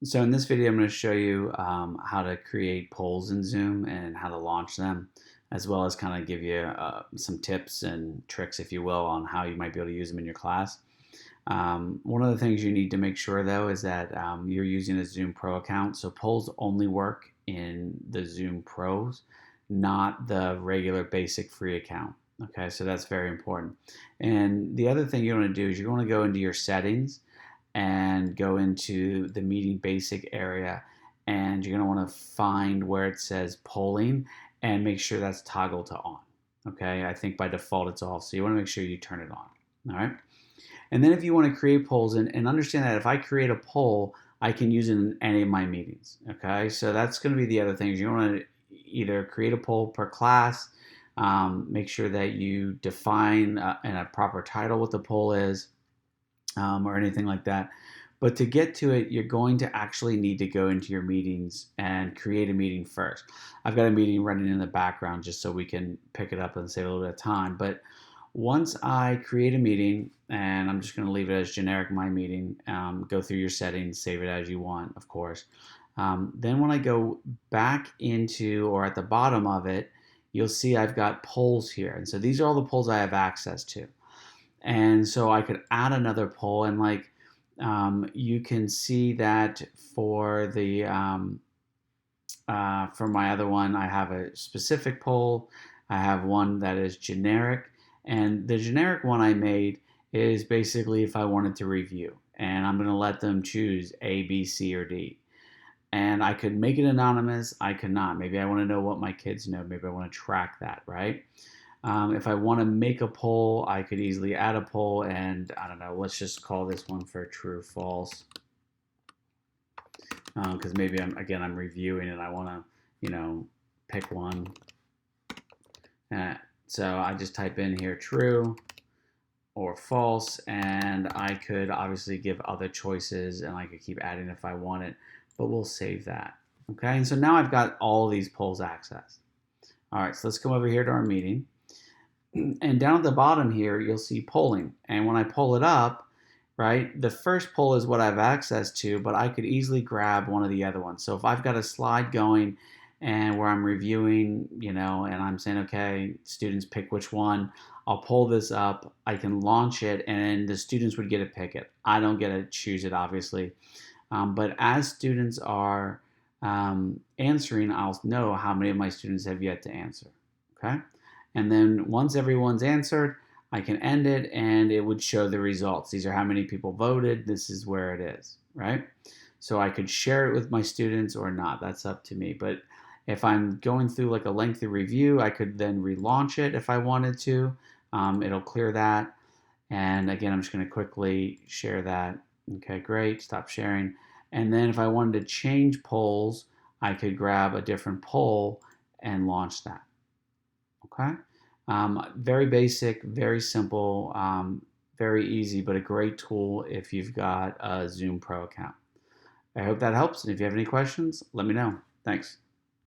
So in this video, I'm going to show you how to create polls in Zoom and how to launch them, as well as kind of give you some tips and tricks, if you will, on how you might be able to use them in your class. One of the things you need to make sure, though, is that you're using a Zoom Pro account. So polls only work in the Zoom Pros, not the regular basic free account. Okay, so that's very important. And the other thing you want to do is you're going to go into your settings and go into the meeting basic area, and you're going to want to find where it says polling and make sure that's toggled to on. Okay, I think by default it's off, so you want to make sure you turn it on. All right, and then if you want to create polls, and understand that if I create a poll, I can use it in any of my meetings. Okay, so that's going to be the other things. You want to either create a poll per class, make sure that you define in a proper title what the poll is, or anything like that. But to get to it, you're going to actually need to go into your meetings and create a meeting first. I've got a meeting running in the background just so we can pick it up and save a little bit of time. But once I create a meeting, and I'm just going to leave it as generic my meeting, go through your settings, save it as you want, of course. Then when I go back into, or at the bottom of it, you'll see I've got polls here. And so these are all the polls I have access to. And so I could add another poll, and like you can see that for the for my other one, I have a specific poll. I have one that is generic, and the generic one I made is basically if I wanted to review, and I'm going to let them choose A, B, C, or D. And I could make it anonymous. I could not. Maybe I want to know what my kids know. Maybe I want to track that, right? If I want to make a poll, I could easily add a poll, and I don't know, let's just call this one for true false, because maybe I'm reviewing and I want to, pick one. Uh, so I just type in here true or false, and I could obviously give other choices, and I could keep adding if I wanted, but we'll save that. Okay, and so now I've got all these polls accessed. All right, so let's come over here to our meeting. And down at the bottom here, you'll see polling. And when I pull it up, right, the first poll is what I have access to, but I could easily grab one of the other ones. So if I've got a slide going and where I'm reviewing, and I'm saying, okay, students pick which one, I'll pull this up, I can launch it, and the students would get to pick it. I don't get to choose it, obviously. But as students are answering, I'll know how many of my students have yet to answer. Okay? And then once everyone's answered, I can end it and it would show the results. These are how many people voted. This is where it is, right? So I could share it with my students or not. That's up to me. But if I'm going through like a lengthy review, I could then relaunch it if I wanted to. It'll clear that. And again, I'm just going to quickly share that. Okay, great. Stop sharing. And then if I wanted to change polls, I could grab a different poll and launch that. Okay. Very basic, very simple, very easy, but a great tool if you've got a Zoom Pro account. I hope that helps. And if you have any questions, let me know. Thanks.